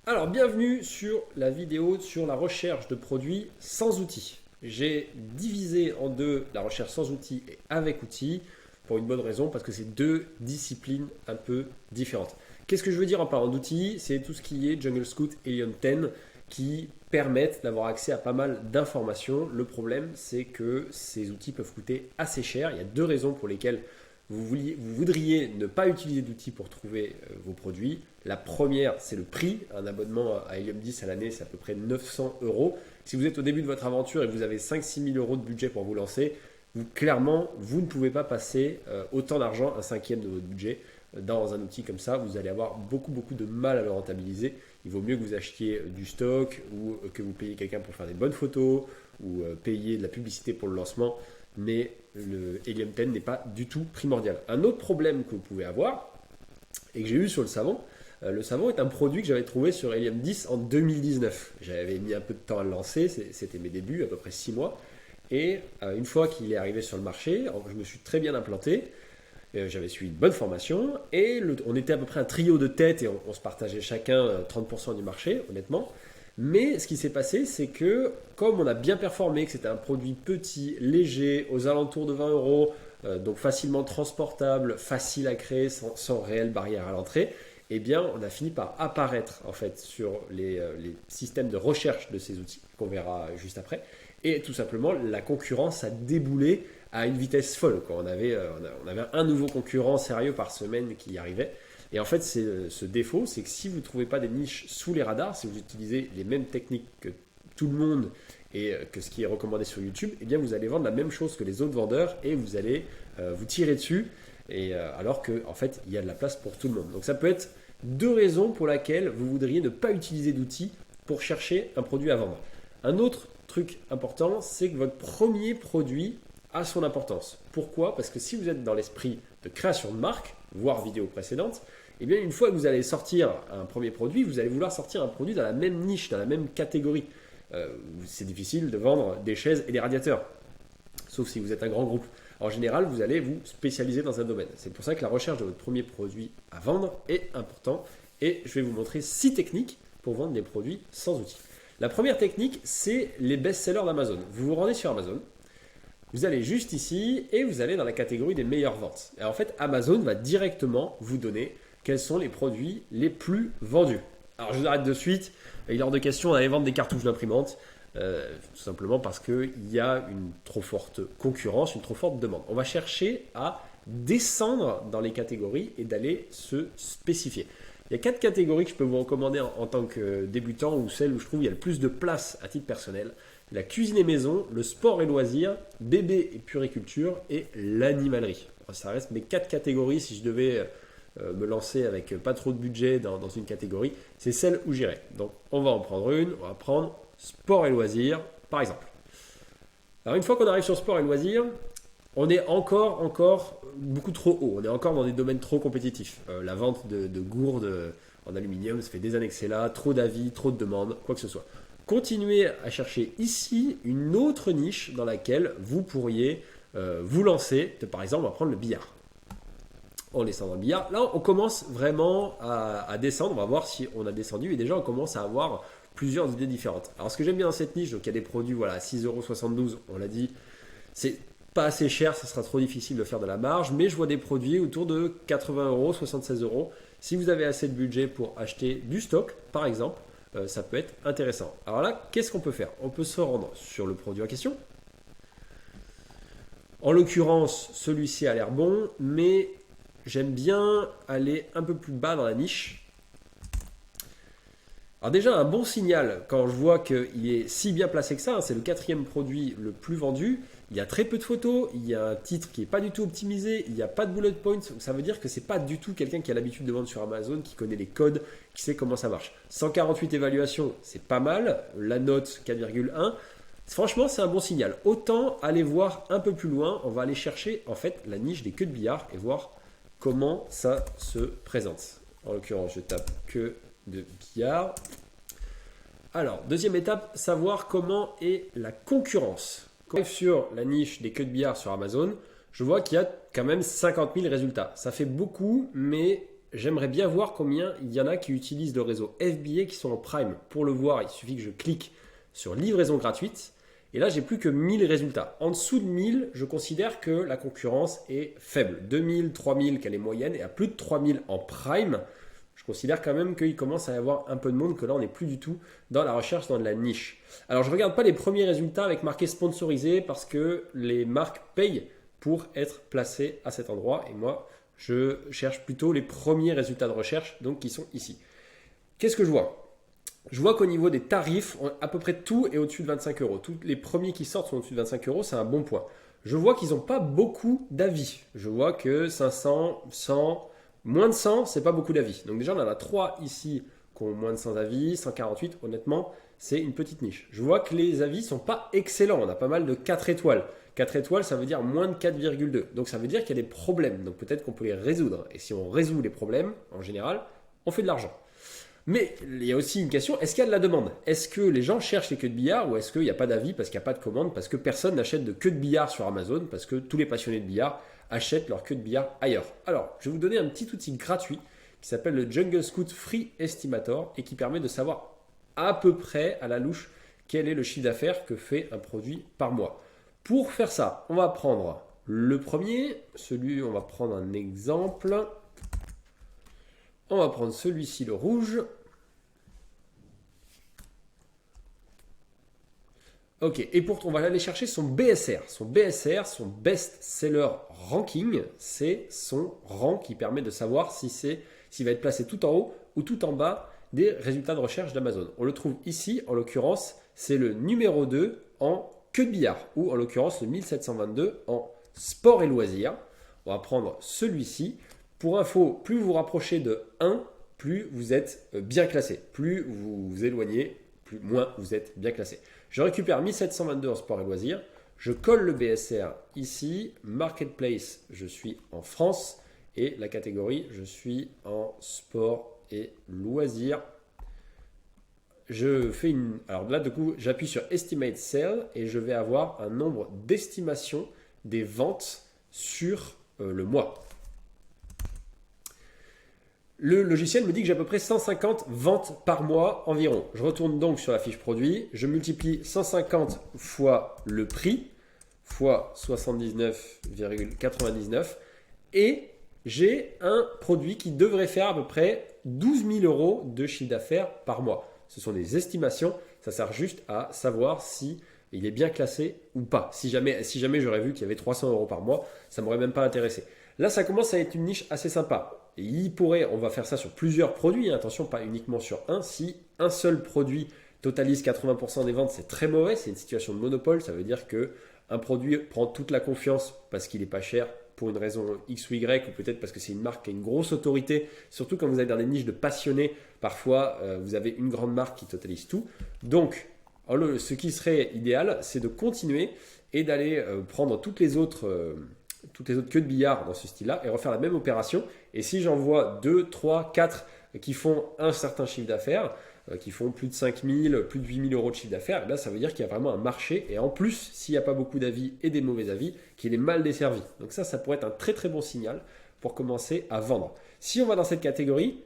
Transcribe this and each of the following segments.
Alors, bienvenue sur la vidéo sur la recherche de produits sans outils. J'ai divisé en deux la recherche sans outils et avec outils pour une bonne raison, parce que c'est deux disciplines un peu différentes. Qu'est-ce que je veux dire en parlant d'outils? C'est tout ce qui est Jungle Scout et Helium 10 qui permettent d'avoir accès à pas mal d'informations. Le problème, c'est que ces outils peuvent coûter assez cher. Il y a deux raisons pour lesquelles vous voudriez ne pas utiliser d'outils pour trouver vos produits. La première, c'est le prix. Un abonnement à Helium 10 à l'année, c'est à peu près 900 euros. Si vous êtes au début de votre aventure et que vous avez 5-6 000 euros de budget pour vous lancer, clairement, vous ne pouvez pas passer autant d'argent, un cinquième de votre budget, dans un outil comme ça. Vous allez avoir beaucoup de mal à le rentabiliser. Il vaut mieux que vous achetiez du stock ou que vous payiez quelqu'un pour faire des bonnes photos ou payer de la publicité pour le lancement. Mais le Helium 10 n'est pas du tout primordial. Un autre problème que vous pouvez avoir, et que j'ai eu sur le savon est un produit que j'avais trouvé sur Helium 10 en 2019. J'avais mis un peu de temps à le lancer, c'était mes débuts, à peu près 6 mois. Et une fois qu'il est arrivé sur le marché, je me suis très bien implanté. J'avais suivi une bonne formation et on était à peu près un trio de tête et on se partageait chacun 30% du marché, honnêtement. Mais ce qui s'est passé, c'est que comme on a bien performé, que c'était un produit petit, léger, aux alentours de 20 euros, donc facilement transportable, facile à créer sans réelle barrière à l'entrée, eh bien on a fini par apparaître en fait sur les systèmes de recherche de ces outils qu'on verra juste après. Et tout simplement, la concurrence a déboulé à une vitesse folle, quoi. On avait un nouveau concurrent sérieux par semaine qui y arrivait. Et en fait, ce défaut, c'est que si vous ne trouvez pas des niches sous les radars, si vous utilisez les mêmes techniques que tout le monde et que ce qui est recommandé sur YouTube, eh bien vous allez vendre la même chose que les autres vendeurs et vous allez vous tirer dessus, alors qu'en fait, il y a de la place pour tout le monde. Donc ça peut être deux raisons pour lesquelles vous voudriez ne pas utiliser d'outils pour chercher un produit à vendre. Un autre truc important, c'est que votre premier produit a son importance. Pourquoi? Parce que si vous êtes dans l'esprit de création de marque, voire vidéo précédente, eh bien une fois que vous allez sortir un premier produit, vous allez vouloir sortir un produit dans la même niche, dans la même catégorie. C'est difficile de vendre des chaises et des radiateurs, sauf si vous êtes un grand groupe. En général, vous allez vous spécialiser dans un domaine. C'est pour ça que la recherche de votre premier produit à vendre est important et je vais vous montrer 6 techniques pour vendre des produits sans outils. La première technique, c'est les best-sellers d'Amazon. Vous vous rendez sur Amazon, vous allez juste ici et vous allez dans la catégorie des meilleures ventes. Et en fait, Amazon va directement vous donner quels sont les produits les plus vendus. Alors je vous arrête de suite, il est hors de question d'aller vendre des cartouches d'imprimante, tout simplement parce qu'il y a une trop forte concurrence, une trop forte demande. On va chercher à descendre dans les catégories et d'aller se spécifier. Il y a 4 catégories que je peux vous recommander en tant que débutant ou celles où je trouve qu'il y a le plus de place à titre personnel. La cuisine et maison, le sport et loisirs, bébé et puriculture et l'animalerie. Ça reste mes 4 catégories si je devais me lancer avec pas trop de budget dans une catégorie. C'est celle où j'irai. Donc on va en prendre une, on va prendre sport et loisirs par exemple. Alors une fois qu'on arrive sur sport et loisirs, on est encore beaucoup trop haut. On est encore dans des domaines trop compétitifs. La vente de gourdes en aluminium, ça fait des années que c'est là. Trop d'avis, trop de demandes, quoi que ce soit. Continuez à chercher ici une autre niche dans laquelle vous pourriez vous lancer. Par exemple, on va prendre le billard. On descend dans le billard. Là, on commence vraiment à descendre. On va voir si on a descendu. Et déjà, on commence à avoir plusieurs idées différentes. Alors, ce que j'aime bien dans cette niche, donc il y a des produits voilà, à 6,72 €, on l'a dit. C'est pas assez cher, ça sera trop difficile de faire de la marge, mais je vois des produits autour de 80 €, 76 €. Si vous avez assez de budget pour acheter du stock, par exemple, ça peut être intéressant. Alors là, qu'est-ce qu'on peut faire? On peut se rendre sur le produit en question. En l'occurrence, celui-ci a l'air bon, mais j'aime bien aller un peu plus bas dans la niche. Alors déjà, un bon signal, quand je vois qu'il est si bien placé que ça, c'est le 4e produit le plus vendu, il y a très peu de photos, il y a un titre qui n'est pas du tout optimisé, il n'y a pas de bullet points, donc ça veut dire que ce n'est pas du tout quelqu'un qui a l'habitude de vendre sur Amazon, qui connaît les codes, qui sait comment ça marche. 148 évaluations, c'est pas mal, la note 4,1. Franchement, c'est un bon signal. Autant aller voir un peu plus loin, on va aller chercher en fait la niche des queues de billard et voir comment ça se présente. En l'occurrence, je tape queue de billard. Alors, deuxième étape, savoir comment est la concurrence. Quand on arrive sur la niche des queues de billard sur Amazon, je vois qu'il y a quand même 50 000 résultats. Ça fait beaucoup, mais j'aimerais bien voir combien il y en a qui utilisent le réseau FBA qui sont en Prime. Pour le voir, il suffit que je clique sur livraison gratuite. Et là, j'ai plus que 1000 résultats. En dessous de 1000, je considère que la concurrence est faible. 2000, 3000, qu'elle est moyenne, et à plus de 3000 en Prime, je considère quand même qu'il commence à y avoir un peu de monde, que là, on n'est plus du tout dans la recherche, dans de la niche. Alors, je ne regarde pas les premiers résultats avec marqué sponsorisé parce que les marques payent pour être placées à cet endroit. Et moi, je cherche plutôt les premiers résultats de recherche, donc qui sont ici. Qu'est-ce que je vois ? Je vois qu'au niveau des tarifs, à peu près tout est au-dessus de 25 euros. Tous les premiers qui sortent sont au-dessus de 25 euros, c'est un bon point. Je vois qu'ils n'ont pas beaucoup d'avis. Je vois que 500, 100, moins de 100, c'est pas beaucoup d'avis. Donc déjà, on en a 3 ici qui ont moins de 100 avis. 148, honnêtement, c'est une petite niche. Je vois que les avis ne sont pas excellents. On a pas mal de 4 étoiles. 4 étoiles, ça veut dire moins de 4,2. Donc ça veut dire qu'il y a des problèmes. Donc peut-être qu'on peut les résoudre. Et si on résout les problèmes, en général, on fait de l'argent. Mais il y a aussi une question, est-ce qu'il y a de la demande? Est-ce que les gens cherchent les queues de billard ou est-ce qu'il n'y a pas d'avis parce qu'il n'y a pas de commande, parce que personne n'achète de queue de billard sur Amazon, parce que tous les passionnés de billard achètent leur queue de billard ailleurs? Alors, je vais vous donner un petit outil gratuit qui s'appelle le Jungle Scout Free Estimator et qui permet de savoir à peu près à la louche quel est le chiffre d'affaires que fait un produit par mois. Pour faire ça, on va prendre le premier, on va prendre un exemple. On va prendre celui-ci, le rouge. Ok, et on va aller chercher son BSR. Son BSR, son Best Seller Ranking, c'est son rang qui permet de savoir s'il va être placé tout en haut ou tout en bas des résultats de recherche d'Amazon. On le trouve ici, en l'occurrence, c'est le numéro 2 en queue de billard, ou en l'occurrence le 1722 en sport et loisirs. On va prendre celui-ci. Pour info, plus vous vous rapprochez de 1, plus vous êtes bien classé. Plus vous vous éloignez, moins vous êtes bien classé. Je récupère 1722 en sport et loisirs. Je colle le BSR ici. Marketplace, je suis en France. Et la catégorie, je suis en sport et loisirs. Alors là, du coup, j'appuie sur Estimate Sale et je vais avoir un nombre d'estimations des ventes sur le mois. Le logiciel me dit que j'ai à peu près 150 ventes par mois environ. Je retourne donc sur la fiche produit, je multiplie 150 fois le prix, fois 79,99 et j'ai un produit qui devrait faire à peu près 12 000 euros de chiffre d'affaires par mois. Ce sont des estimations, ça sert juste à savoir si il est bien classé ou pas. Si jamais j'aurais vu qu'il y avait 300 euros par mois, ça ne m'aurait même pas intéressé. Là, ça commence à être une niche assez sympa. Et on va faire ça sur plusieurs produits, hein, attention, pas uniquement sur un. Si un seul produit totalise 80% des ventes, c'est très mauvais, c'est une situation de monopole. Ça veut dire qu'un produit prend toute la confiance parce qu'il n'est pas cher pour une raison X ou Y, ou peut-être parce que c'est une marque qui a une grosse autorité. Surtout quand vous êtes dans des niches de passionnés, parfois vous avez une grande marque qui totalise tout. Donc, ce qui serait idéal, c'est de continuer et d'aller prendre toutes les autres queues de billard dans ce style-là et refaire la même opération. Et si j'en vois 2, 3, 4 qui font un certain chiffre d'affaires, qui font plus de 5 000, plus de 8 000 euros de chiffre d'affaires, là, ça veut dire qu'il y a vraiment un marché. Et en plus, s'il n'y a pas beaucoup d'avis et des mauvais avis, qu'il est mal desservi. Donc ça pourrait être un très très bon signal pour commencer à vendre. Si on va dans cette catégorie,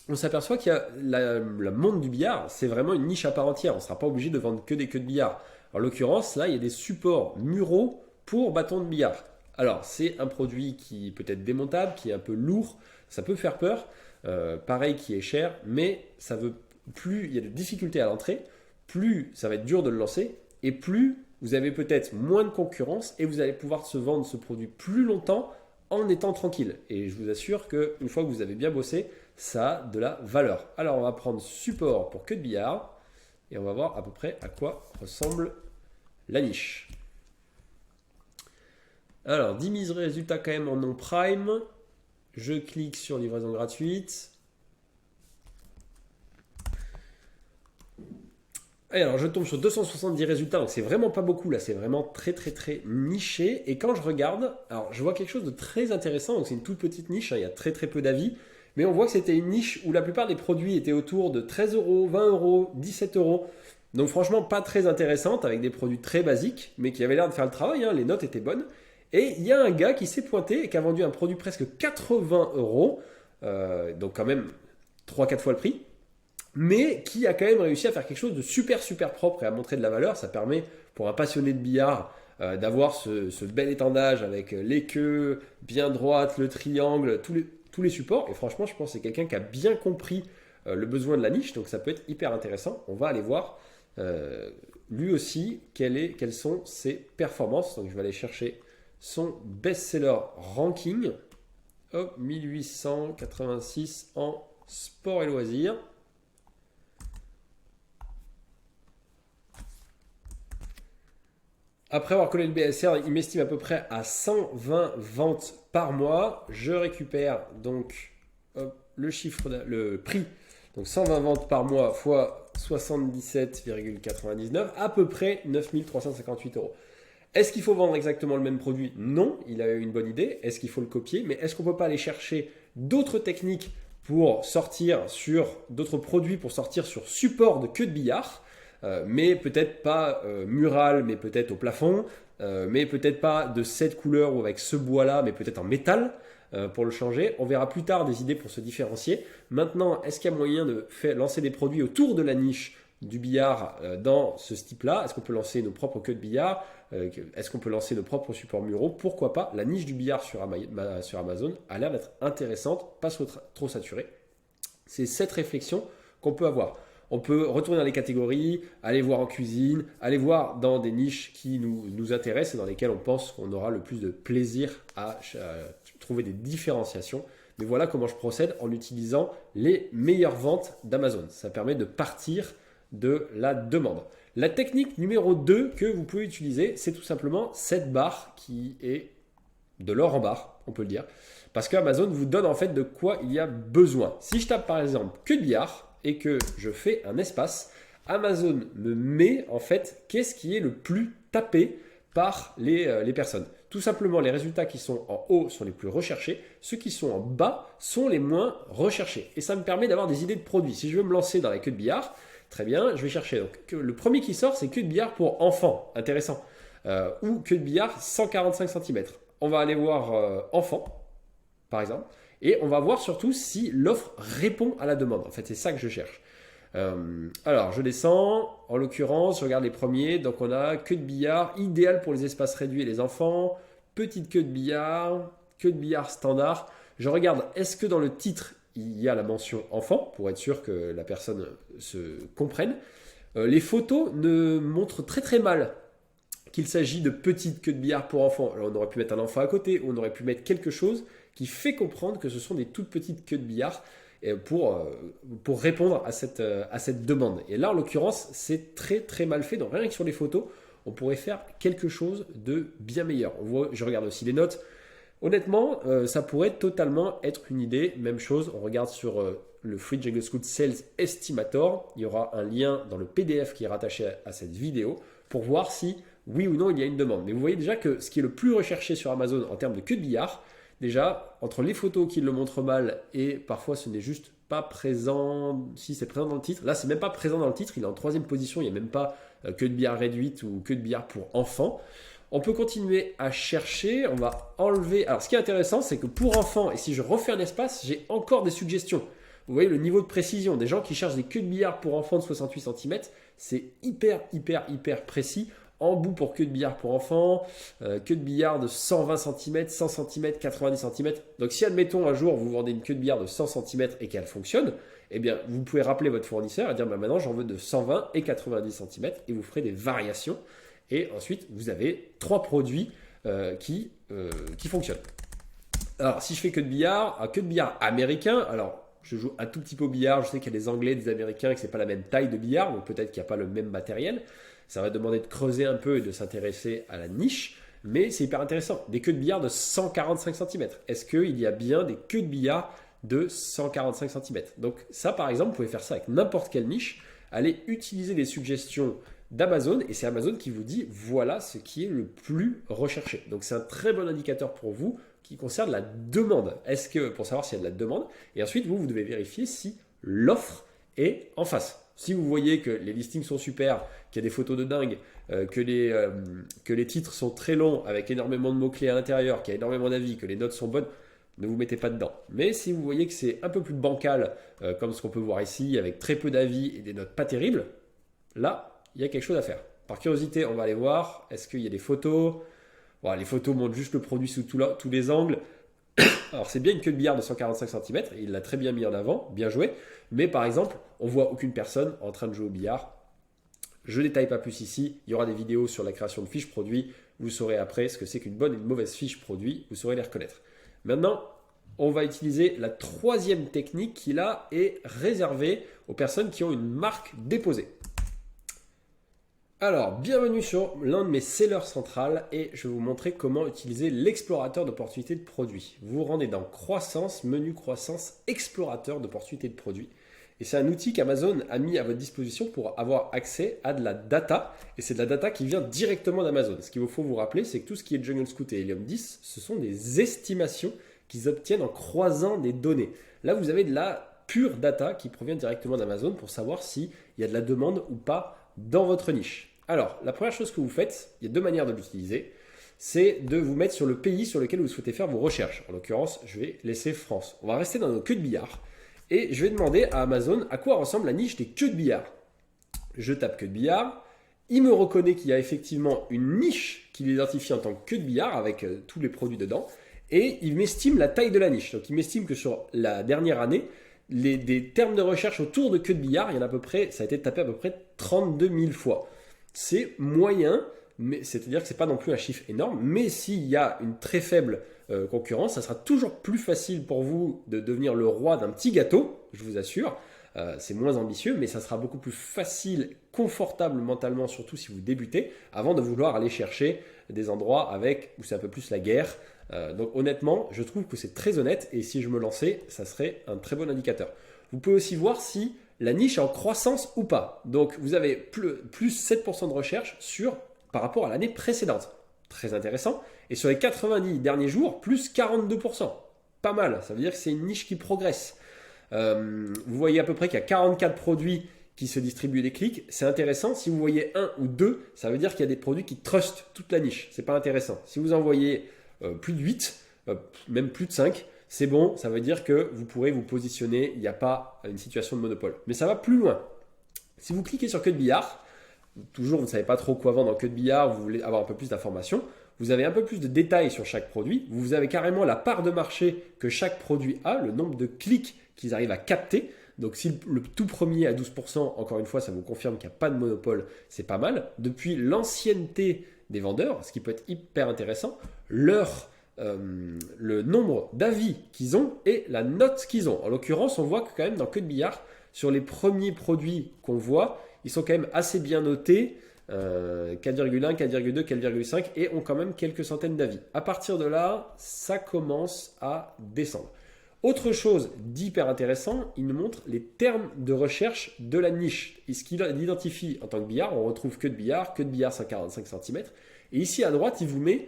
on s'aperçoit qu'il y a le monde du billard, c'est vraiment une niche à part entière. On ne sera pas obligé de vendre que des queues de billard. En l'occurrence, là, il y a des supports muraux pour bâtons de billard. Alors, c'est un produit qui peut être démontable, qui est un peu lourd, ça peut faire peur, pareil qui est cher, mais plus il y a de difficultés à l'entrée, plus ça va être dur de le lancer, et plus vous avez peut-être moins de concurrence, et vous allez pouvoir se vendre ce produit plus longtemps en étant tranquille. Et je vous assure qu'une fois que vous avez bien bossé, ça a de la valeur. Alors, on va prendre support pour queue de billard, et on va voir à peu près à quoi ressemble la niche. Alors, 10 000 résultats quand même en non-prime. Je clique sur livraison gratuite. Et alors, je tombe sur 270 résultats, donc c'est vraiment pas beaucoup là, c'est vraiment très très très niché. Et quand je regarde, alors je vois quelque chose de très intéressant, donc c'est une toute petite niche, hein, il y a très très peu d'avis. Mais on voit que c'était une niche où la plupart des produits étaient autour de 13 euros, 20 euros, 17 euros. Donc franchement, pas très intéressante, avec des produits très basiques, mais qui avaient l'air de faire le travail, hein, les notes étaient bonnes. Et il y a un gars qui s'est pointé et qui a vendu un produit presque 80 euros donc quand même 3-4 fois le prix, mais qui a quand même réussi à faire quelque chose de super super propre et à montrer de la valeur. Ça permet pour un passionné de billard d'avoir ce bel étendage avec les queues bien droites, le triangle, tous les supports. Et franchement, je pense que c'est quelqu'un qui a bien compris le besoin de la niche, donc ça peut être hyper intéressant. On va aller voir lui aussi quelles sont ses performances. Donc je vais aller chercher son best-seller ranking. Hop, 1886 en sport et loisirs. Après avoir collé le BSR, il m'estime à peu près à 120 ventes par mois. Je récupère donc hop, le prix. Donc 120 ventes par mois fois 77,99, à peu près 9358 euros. Est-ce qu'il faut vendre exactement le même produit? Non, il a eu une bonne idée. Est-ce qu'il faut le copier? Mais est-ce qu'on ne peut pas aller chercher d'autres techniques pour sortir sur d'autres produits pour sortir sur support de queue de billard, mais peut-être pas mural, mais peut-être au plafond, mais peut-être pas de cette couleur ou avec ce bois-là, mais peut-être en métal pour le changer. On verra plus tard des idées pour se différencier. Maintenant, est-ce qu'il y a moyen de lancer des produits autour de la niche du billard dans ce type-là? Est-ce qu'on peut lancer nos propres queues de billard? Est-ce qu'on peut lancer nos propres supports muraux? Pourquoi pas? La niche du billard sur Amazon a l'air d'être intéressante, pas trop saturée. C'est cette réflexion qu'on peut avoir. On peut retourner dans les catégories, aller voir en cuisine, aller voir dans des niches qui nous intéressent et dans lesquelles on pense qu'on aura le plus de plaisir à trouver des différenciations. Mais voilà comment je procède en utilisant les meilleures ventes d'Amazon. Ça permet de partir de la demande. La technique numéro 2 que vous pouvez utiliser, c'est tout simplement cette barre qui est de l'or en barre, on peut le dire. Parce qu'Amazon vous donne en fait de quoi il y a besoin. Si je tape par exemple queue de billard et que je fais un espace, Amazon me met en fait qu'est-ce qui est le plus tapé par les personnes. Tout simplement, les résultats qui sont en haut sont les plus recherchés, ceux qui sont en bas sont les moins recherchés. Et ça me permet d'avoir des idées de produits. Si je veux me lancer dans la queue de billard, très bien, je vais chercher. Donc, le premier qui sort, c'est queue de billard pour enfants, intéressant. Ou queue de billard 145 cm. On va aller voir enfant, par exemple, et on va voir surtout si l'offre répond à la demande. En fait, c'est ça que je cherche. Alors, je descends. En l'occurrence, je regarde les premiers. Donc, on a queue de billard, idéal pour les espaces réduits et les enfants. Petite queue de billard standard. Je regarde, est-ce que dans le titre, il y a la mention enfant pour être sûr que la personne se comprenne. Les photos ne montrent très très mal qu'il s'agit de petites queues de billard pour enfants. Alors, on aurait pu mettre un enfant à côté, on aurait pu mettre quelque chose qui fait comprendre que ce sont des toutes petites queues de billard pour répondre à cette demande. Et là, en l'occurrence, c'est très très mal fait. Donc rien que sur les photos, on pourrait faire quelque chose de bien meilleur. Je regarde aussi les notes. Honnêtement, ça pourrait totalement être une idée. Même chose, on regarde sur le Free Jungle Scout Sales Estimator. Il y aura un lien dans le PDF qui est rattaché à cette vidéo pour voir si oui ou non il y a une demande. Mais vous voyez déjà que ce qui est le plus recherché sur Amazon en termes de queue de billard, déjà, entre les photos qui le montrent mal et parfois ce n'est juste pas présent, si c'est présent dans le titre, là c'est même pas présent dans le titre, il est en 3e position, il n'y a même pas queue de billard réduite ou queue de billard pour enfants. On peut continuer à chercher, on va enlever. Alors ce qui est intéressant, c'est que pour enfants, et si je refais un espace, j'ai encore des suggestions. Vous voyez le niveau de précision, des gens qui cherchent des queues de billard pour enfants de 68 cm, c'est hyper précis. En bout pour queue de billard pour enfants, queue de billard de 120 cm, 100 cm, 90 cm. Donc si admettons un jour vous vendez une queue de billard de 100 cm et qu'elle fonctionne, eh bien vous pouvez rappeler votre fournisseur et dire maintenant j'en veux de 120 et 90 cm et vous ferez des variations. Et ensuite vous avez 3 produits qui fonctionnent. Alors si je fais queue de billard américain, alors je joue un tout petit peu au billard, je sais qu'il y a des Anglais, des Américains, et que ce n'est pas la même taille de billard, donc peut-être qu'il n'y a pas le même matériel. Ça va demander de creuser un peu et de s'intéresser à la niche, mais c'est hyper intéressant. Des queues de billard de 145 cm. Est-ce qu'il y a bien des queues de billard de 145 cm? Donc ça, par exemple, vous pouvez faire ça avec n'importe quelle niche. Allez utiliser les suggestions d'Amazon et c'est Amazon qui vous dit voilà ce qui est le plus recherché. Donc c'est un très bon indicateur pour vous qui concerne la demande. Est-ce que pour savoir s'il y a de la demande et ensuite vous devez vérifier si l'offre est en face. Si vous voyez que les listings sont super, qu'il y a des photos de dingue, que les titres sont très longs avec énormément de mots-clés à l'intérieur, qu'il y a énormément d'avis, que les notes sont bonnes, ne vous mettez pas dedans. Mais si vous voyez que c'est un peu plus bancal, comme ce qu'on peut voir ici, avec très peu d'avis et des notes pas terribles, là, il y a quelque chose à faire. Par curiosité, on va aller voir, est-ce qu'il y a des photos? Bon, les photos montrent juste le produit sous tous les angles. Alors c'est bien une queue de billard de 145 cm, il l'a très bien mis en avant, bien joué. Mais par exemple, on voit aucune personne en train de jouer au billard. Je ne détaille pas plus ici, il y aura des vidéos sur la création de fiches produits. Vous saurez après ce que c'est qu'une bonne et une mauvaise fiche produit, vous saurez les reconnaître. Maintenant, on va utiliser la troisième technique qui là est réservée aux personnes qui ont une marque déposée. Alors, bienvenue sur l'un de mes sellers centrales et je vais vous montrer comment utiliser l'explorateur d'opportunités de produits. Vous vous rendez dans Croissance, menu Croissance, explorateur d'opportunités de produits. Et c'est un outil qu'Amazon a mis à votre disposition pour avoir accès à de la data. Et c'est de la data qui vient directement d'Amazon. Ce qu'il faut vous rappeler, c'est que tout ce qui est Jungle Scout et Helium 10, ce sont des estimations qu'ils obtiennent en croisant des données. Là, vous avez de la pure data qui provient directement d'Amazon pour savoir s'il y a de la demande ou pas dans votre niche. Alors, la première chose que vous faites, il y a deux manières de l'utiliser, c'est de vous mettre sur le pays sur lequel vous souhaitez faire vos recherches. En l'occurrence, je vais laisser France. On va rester dans nos queues de billard et je vais demander à Amazon à quoi ressemble la niche des queues de billard. Je tape queue de billard, il me reconnaît qu'il y a effectivement une niche qu'il identifie en tant que queue de billard avec tous les produits dedans et il m'estime la taille de la niche. Donc, il m'estime que sur la dernière année, des termes de recherche autour de queue de billard, il y en a à peu près, ça a été tapé à peu près 32 000 fois. C'est moyen, mais c'est-à-dire que ce n'est pas non plus un chiffre énorme, mais s'il y a une très faible concurrence, ça sera toujours plus facile pour vous de devenir le roi d'un petit gâteau, je vous assure. C'est moins ambitieux, mais ça sera beaucoup plus facile, confortable mentalement, surtout si vous débutez, avant de vouloir aller chercher des endroits où c'est un peu plus la guerre. Donc honnêtement, je trouve que c'est très honnête et si je me lançais, ça serait un très bon indicateur. Vous pouvez aussi voir si la niche est en croissance ou pas. Donc, vous avez plus 7% de recherche par rapport à l'année précédente. Très intéressant. Et sur les 90 derniers jours, plus 42%. Pas mal. Ça veut dire que c'est une niche qui progresse. Vous voyez à peu près qu'il y a 44 produits qui se distribuent des clics. C'est intéressant. Si vous voyez un ou deux, ça veut dire qu'il y a des produits qui trustent toute la niche. C'est pas intéressant. Si vous en voyez plus de 8, même plus de 5, c'est bon, ça veut dire que vous pourrez vous positionner, il n'y a pas une situation de monopole. Mais ça va plus loin. Si vous cliquez sur queue de billard, toujours vous ne savez pas trop quoi vendre en queue de billard, vous voulez avoir un peu plus d'informations, vous avez un peu plus de détails sur chaque produit, vous avez carrément la part de marché que chaque produit a, le nombre de clics qu'ils arrivent à capter. Donc si le tout premier à 12%, encore une fois, ça vous confirme qu'il n'y a pas de monopole, c'est pas mal. Depuis l'ancienneté des vendeurs, ce qui peut être hyper intéressant, le nombre d'avis qu'ils ont et la note qu'ils ont. En l'occurrence, on voit que quand même dans queue de billard, sur les premiers produits qu'on voit, ils sont quand même assez bien notés, 4,1, 4,2, 4,5 et ont quand même quelques centaines d'avis. À partir de là, ça commence à descendre. Autre chose d'hyper intéressant, il nous montre les termes de recherche de la niche. Et ce qu'il identifie en tant que billard, on retrouve queue de billard 145 cm. Et ici à droite, il vous met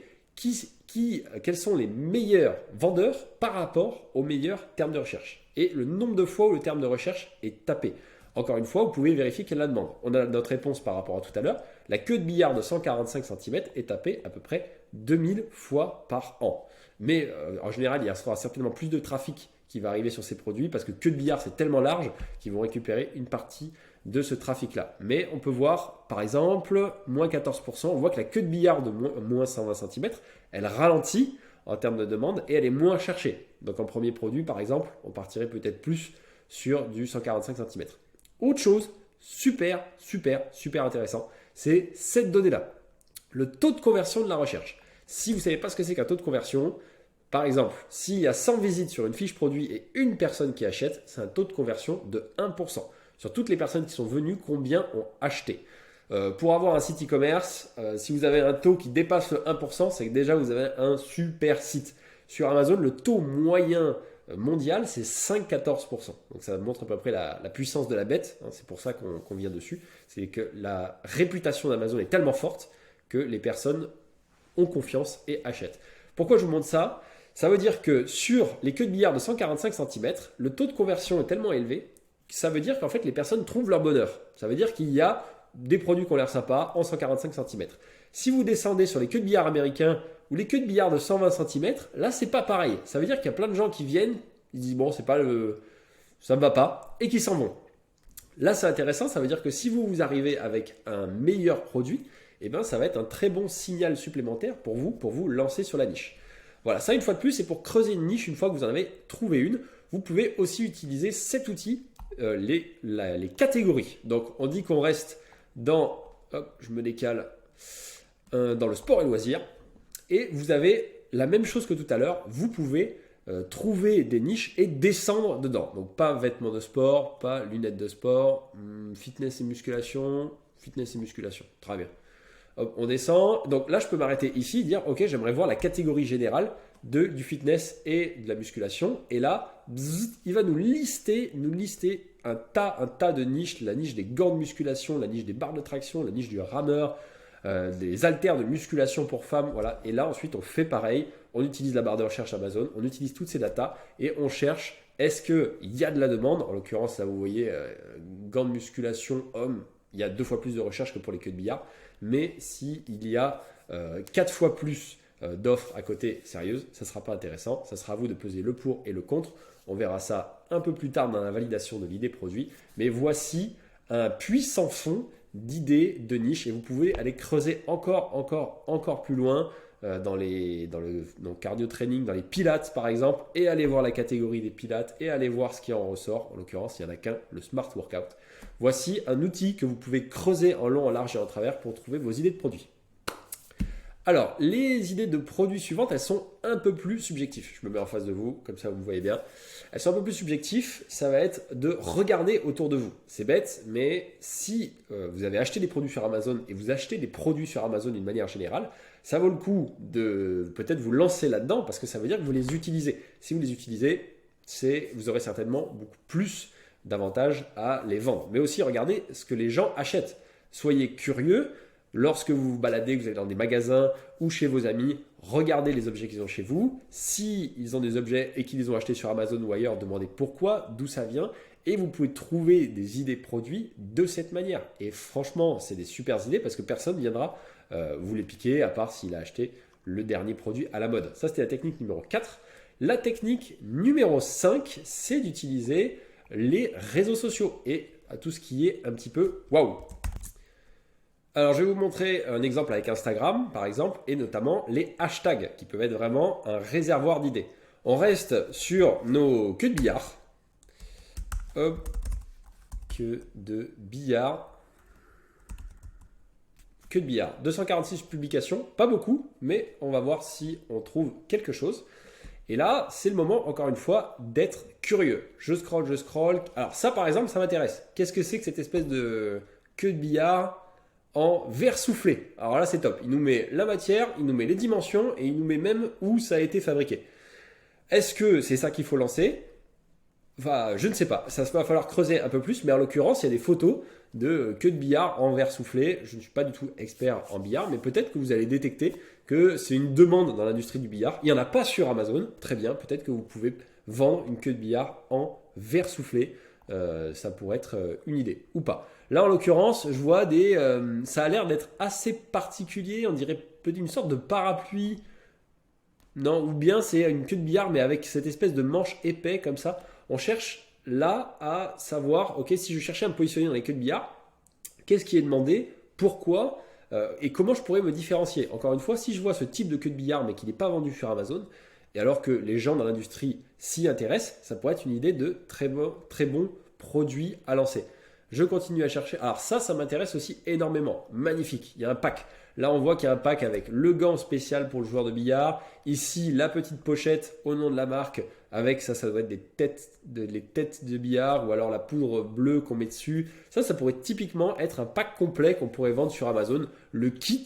quels sont les meilleurs vendeurs par rapport aux meilleurs termes de recherche et le nombre de fois où le terme de recherche est tapé. Encore une fois, vous pouvez vérifier quelle est la demande. On a notre réponse par rapport à tout à l'heure. La queue de billard de 145 cm est tapée à peu près 2000 fois par an. Mais en général, il y aura certainement plus de trafic qui va arriver sur ces produits parce que queue de billard, c'est tellement large qu'ils vont récupérer une partie de ce trafic-là. Mais on peut voir, par exemple, moins 14%. On voit que la queue de billard de moins 120 cm, elle ralentit en termes de demande et elle est moins cherchée. Donc en premier produit, par exemple, on partirait peut-être plus sur du 145 cm. Autre chose, super intéressant, c'est cette donnée-là. Le taux de conversion de la recherche. Si vous ne savez pas ce que c'est qu'un taux de conversion, par exemple, s'il y a 100 visites sur une fiche produit et une personne qui achète, c'est un taux de conversion de 1%. Sur toutes les personnes qui sont venues, combien ont acheté? Pour avoir un site e-commerce, si vous avez un taux qui dépasse le 1%, c'est que déjà vous avez un super site. Sur Amazon, le taux moyen mondial, c'est 5-14%. Donc ça montre à peu près la puissance de la bête. C'est pour ça qu'on vient dessus. C'est que la réputation d'Amazon est tellement forte que les personnes ont confiance et achètent. Pourquoi je vous montre ça? Ça veut dire que sur les queues de billard de 145 cm, le taux de conversion est tellement élevé que ça veut dire qu'en fait les personnes trouvent leur bonheur. Ça veut dire qu'il y a des produits qui ont l'air sympas en 145 cm. Si vous descendez sur les queues de billard américains ou les queues de billard de 120 cm, là, c'est pas pareil. Ça veut dire qu'il y a plein de gens qui viennent, ils disent bon, c'est pas le, ça me va pas, et qui s'en vont. Là, c'est intéressant, ça veut dire que si vous arrivez avec un meilleur produit, eh ben, ça va être un très bon signal supplémentaire pour vous lancer sur la niche. Voilà, ça une fois de plus, c'est pour creuser une niche. Une fois que vous en avez trouvé une, vous pouvez aussi utiliser cet outil, les catégories. Donc, on dit qu'on reste dans, hop, je me décale, dans le sport et loisirs. Et vous avez la même chose que tout à l'heure, vous pouvez trouver des niches et descendre dedans. Donc pas vêtements de sport, pas lunettes de sport, fitness et musculation, très bien. Hop, on descend, donc là je peux m'arrêter ici, dire ok, j'aimerais voir la catégorie générale du fitness et de la musculation, et là bzzz, il va nous lister un tas de niches, la niche des gants de musculation, la niche des barres de traction, la niche du rameur, des haltères de musculation pour femmes, voilà. Et là ensuite on fait pareil, on utilise la barre de recherche Amazon, on utilise toutes ces datas et on cherche est-ce qu'il y a de la demande. En l'occurrence là vous voyez gants de musculation homme, il y a 2 fois plus de recherche que pour les queues de billard, mais s'il y a 4 fois plus d'offres à côté sérieuses, ça ne sera pas intéressant, ça sera à vous de peser le pour et le contre. On verra ça un peu plus tard dans la validation de l'idée produit, mais voici un puits sans fond d'idées de niche et vous pouvez aller creuser encore plus loin dans le cardio training, dans les pilates par exemple, et aller voir la catégorie des pilates et aller voir ce qui en ressort. En l'occurrence, il n'y en a qu'un, le Smart Workout. Voici un outil que vous pouvez creuser en long, en large et en travers pour trouver vos idées de produits. Alors, les idées de produits suivantes, elles sont un peu plus subjectives. Je me mets en face de vous, comme ça vous me voyez bien. Elles sont un peu plus subjectives, ça va être de regarder autour de vous. C'est bête, mais si vous avez acheté des produits sur Amazon et vous achetez des produits sur Amazon d'une manière générale, ça vaut le coup de peut-être vous lancer là-dedans parce que ça veut dire que vous les utilisez. Si vous les utilisez, vous aurez certainement beaucoup plus d'avantages à les vendre. Mais aussi, regardez ce que les gens achètent. Soyez curieux. Lorsque vous vous baladez, que vous allez dans des magasins ou chez vos amis, regardez les objets qu'ils ont chez vous. S'ils ont des objets et qu'ils les ont achetés sur Amazon ou ailleurs, demandez pourquoi, d'où ça vient. Et vous pouvez trouver des idées produits de cette manière. Et franchement, c'est des super idées parce que personne ne viendra vous les piquer à part s'il a acheté le dernier produit à la mode. Ça, c'était la technique numéro 4. La technique numéro 5, c'est d'utiliser les réseaux sociaux et tout ce qui est un petit peu waouh. Alors, je vais vous montrer un exemple avec Instagram, par exemple, et notamment les hashtags, qui peuvent être vraiment un réservoir d'idées. On reste sur nos queues de billard. Hop, queue de billard. Queue de billard. 246 publications, pas beaucoup, mais on va voir si on trouve quelque chose. Et là, c'est le moment, encore une fois, d'être curieux. Je scroll. Alors ça, par exemple, ça m'intéresse. Qu'est-ce que c'est que cette espèce de queue de billard en verre soufflé? Alors là, c'est top. Il nous met la matière, il nous met les dimensions et il nous met même où ça a été fabriqué. Est-ce que c'est ça qu'il faut lancer? Enfin, je ne sais pas. Ça va falloir creuser un peu plus, mais en l'occurrence, il y a des photos de queue de billard en verre soufflé. Je ne suis pas du tout expert en billard, mais peut-être que vous allez détecter que c'est une demande dans l'industrie du billard. Il n'y en a pas sur Amazon. Très bien. Peut-être que vous pouvez vendre une queue de billard en verre soufflé. Ça pourrait être une idée ou pas. Là, en l'occurrence, je vois ça a l'air d'être assez particulier. On dirait peut-être une sorte de parapluie. Non, ou bien c'est une queue de billard, mais avec cette espèce de manche épais comme ça. On cherche là à savoir, ok, si je cherchais à me positionner dans les queues de billard, qu'est-ce qui est demandé, pourquoi et comment je pourrais me différencier. Encore une fois, si je vois ce type de queue de billard, mais qui n'est pas vendu sur Amazon, et alors que les gens dans l'industrie s'y intéressent, ça pourrait être une idée de très bon produit à lancer. Je continue à chercher. Alors ça m'intéresse aussi énormément. Magnifique. Il y a un pack. Là, on voit qu'il y a un pack avec le gant spécial pour le joueur de billard. Ici, la petite pochette au nom de la marque. Avec ça doit être les têtes de billard ou alors la poudre bleue qu'on met dessus. Ça pourrait typiquement être un pack complet qu'on pourrait vendre sur Amazon. Le kit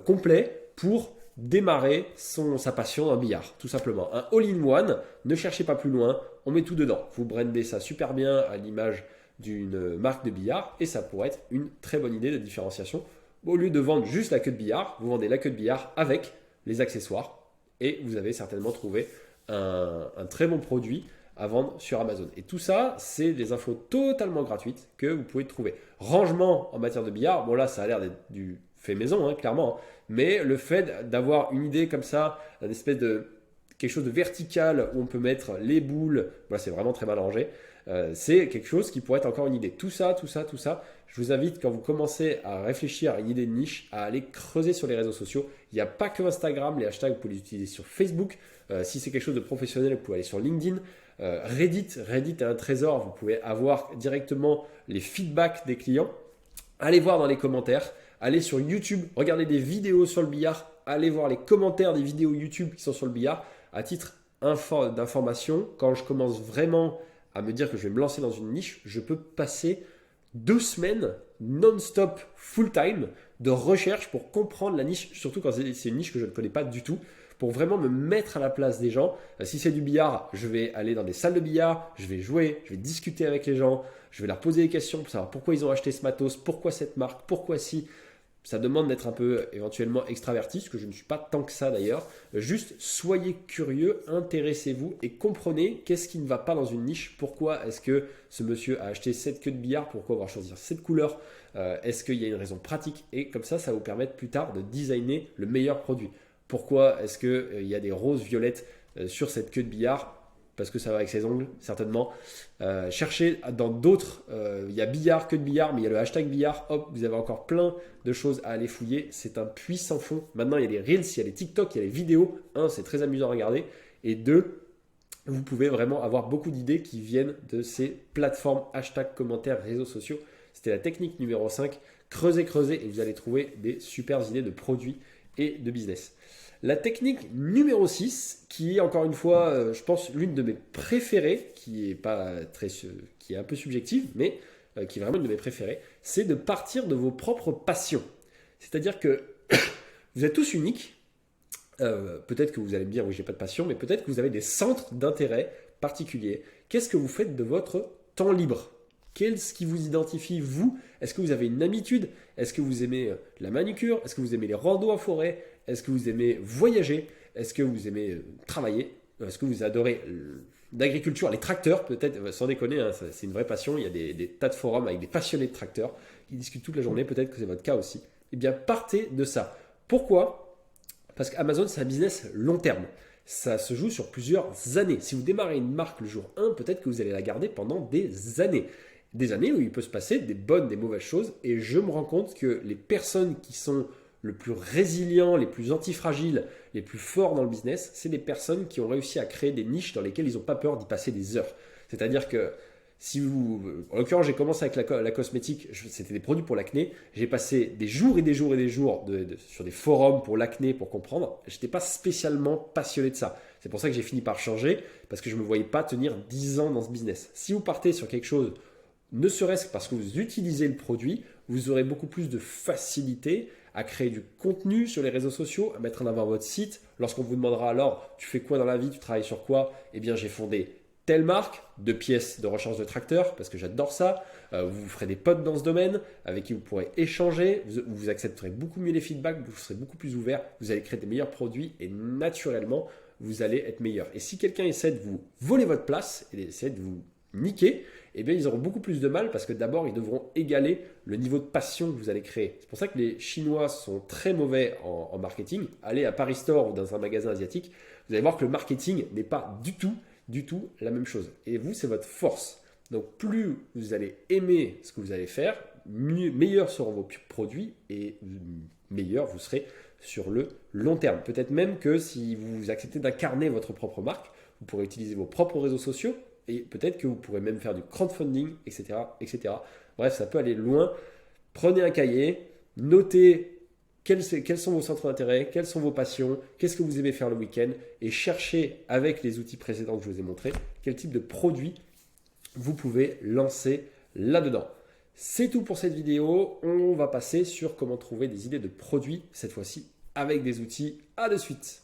complet pour démarrer sa passion dans le billard, tout simplement. Un all-in-one, ne cherchez pas plus loin, on met tout dedans. Vous brandez ça super bien à l'image d'une marque de billard et ça pourrait être une très bonne idée de différenciation. Au lieu de vendre juste la queue de billard, vous vendez la queue de billard avec les accessoires et vous avez certainement trouvé un très bon produit à vendre sur Amazon. Et tout ça, c'est des infos totalement gratuites que vous pouvez trouver. Rangement en matière de billard, bon là ça a l'air d'être du fait maison, hein, clairement. Hein. Mais le fait d'avoir une idée comme ça, une espèce de quelque chose de vertical où on peut mettre les boules, voilà, c'est vraiment très mal rangé. C'est quelque chose qui pourrait être encore une idée. Tout ça, je vous invite quand vous commencez à réfléchir à une idée de niche, à aller creuser sur les réseaux sociaux. Il n'y a pas que Instagram, les hashtags, vous pouvez les utiliser sur Facebook. Si c'est quelque chose de professionnel, vous pouvez aller sur LinkedIn. Reddit est un trésor, vous pouvez avoir directement les feedbacks des clients. Allez voir dans les commentaires, allez sur YouTube, regardez des vidéos sur le billard, allez voir les commentaires des vidéos YouTube qui sont sur le billard. À titre d'information, quand je commence vraiment à me dire que je vais me lancer dans une niche, je peux passer 2 semaines non-stop, full-time, de recherche pour comprendre la niche, surtout quand c'est une niche que je ne connais pas du tout, pour vraiment me mettre à la place des gens. Si c'est du billard, je vais aller dans des salles de billard, je vais jouer, je vais discuter avec les gens, je vais leur poser des questions pour savoir pourquoi ils ont acheté ce matos, pourquoi cette marque, pourquoi si. Ça demande d'être un peu éventuellement extraverti, ce que je ne suis pas tant que ça d'ailleurs. Juste soyez curieux, intéressez-vous et comprenez qu'est-ce qui ne va pas dans une niche. Pourquoi est-ce que ce monsieur a acheté cette queue de billard? Pourquoi avoir choisi cette couleur? Est-ce qu'il y a une raison pratique? Et comme ça va vous permettre plus tard de designer le meilleur produit. Pourquoi est-ce qu'il y a des roses violettes sur cette queue de billard? Parce que ça va avec ses ongles, certainement. Cherchez dans d'autres, il y a billard, queue de billard, mais il y a le hashtag billard. Hop, vous avez encore plein de choses à aller fouiller. C'est un puits sans fond. Maintenant, il y a les Reels, il y a les TikTok, il y a les vidéos. 1, c'est très amusant à regarder. Et 2, vous pouvez vraiment avoir beaucoup d'idées qui viennent de ces plateformes, hashtag, commentaires, réseaux sociaux. C'était la technique numéro 5. Creusez et vous allez trouver des super idées de produits et de business. La technique numéro 6, qui est encore une fois, je pense, l'une de mes préférées, qui est un peu subjective, mais qui est vraiment une de mes préférées, c'est de partir de vos propres passions. C'est-à-dire que vous êtes tous uniques. Peut-être que vous allez me dire, oui, j'ai pas de passion, mais peut-être que vous avez des centres d'intérêt particuliers. Qu'est-ce que vous faites de votre temps libre? Qu'est-ce qui vous identifie, vous? Est-ce que vous avez une habitude? Est-ce que vous aimez la manucure? Est-ce que vous aimez les randos en forêt? Est-ce que vous aimez voyager? Est-ce que vous aimez travailler? Est-ce que vous adorez l'agriculture? Les tracteurs, peut-être, sans déconner, hein, c'est une vraie passion. Il y a des tas de forums avec des passionnés de tracteurs qui discutent toute la journée. Peut-être que c'est votre cas aussi. Eh bien, partez de ça. Pourquoi? Parce qu'Amazon, c'est un business long terme. Ça se joue sur plusieurs années. Si vous démarrez une marque le jour 1, peut-être que vous allez la garder pendant des années. Des années où il peut se passer des bonnes, des mauvaises choses. Et je me rends compte que les personnes qui sont le plus résilients, les plus antifragiles, les plus forts dans le business, c'est des personnes qui ont réussi à créer des niches dans lesquelles ils n'ont pas peur d'y passer des heures. C'est-à-dire que si vous... En l'occurrence, j'ai commencé avec la cosmétique, c'était des produits pour l'acné. J'ai passé des jours et des jours et des jours sur des forums pour l'acné, pour comprendre. Je n'étais pas spécialement passionné de ça. C'est pour ça que j'ai fini par changer, parce que je ne me voyais pas tenir 10 ans dans ce business. Si vous partez sur quelque chose, ne serait-ce que parce que vous utilisez le produit, vous aurez beaucoup plus de facilité à créer du contenu sur les réseaux sociaux, à mettre en avant votre site. Lorsqu'on vous demandera alors, tu fais quoi dans la vie, tu travailles sur quoi? Eh bien, j'ai fondé telle marque de pièces de rechange de tracteur, parce que j'adore ça. Vous ferez des potes dans ce domaine avec qui vous pourrez échanger. Vous accepterez beaucoup mieux les feedbacks, vous serez beaucoup plus ouvert, vous allez créer des meilleurs produits et naturellement, vous allez être meilleur. Et si quelqu'un essaie de vous voler votre place et essaie de vous niquer, eh bien, ils auront beaucoup plus de mal parce que d'abord, ils devront égaler le niveau de passion que vous allez créer. C'est pour ça que les Chinois sont très mauvais en marketing. Allez à Paris Store ou dans un magasin asiatique, vous allez voir que le marketing n'est pas du tout la même chose. Et vous, c'est votre force. Donc, plus vous allez aimer ce que vous allez faire, meilleurs seront vos produits et meilleur vous serez sur le long terme. Peut-être même que si vous acceptez d'incarner votre propre marque, vous pourrez utiliser vos propres réseaux sociaux. Et peut-être que vous pourrez même faire du crowdfunding, etc., etc. Bref, ça peut aller loin. Prenez un cahier, notez quels sont vos centres d'intérêt, quelles sont vos passions, qu'est-ce que vous aimez faire le week-end et cherchez avec les outils précédents que je vous ai montrés quel type de produit vous pouvez lancer là-dedans. C'est tout pour cette vidéo. On va passer sur comment trouver des idées de produits, cette fois-ci avec des outils. À de suite.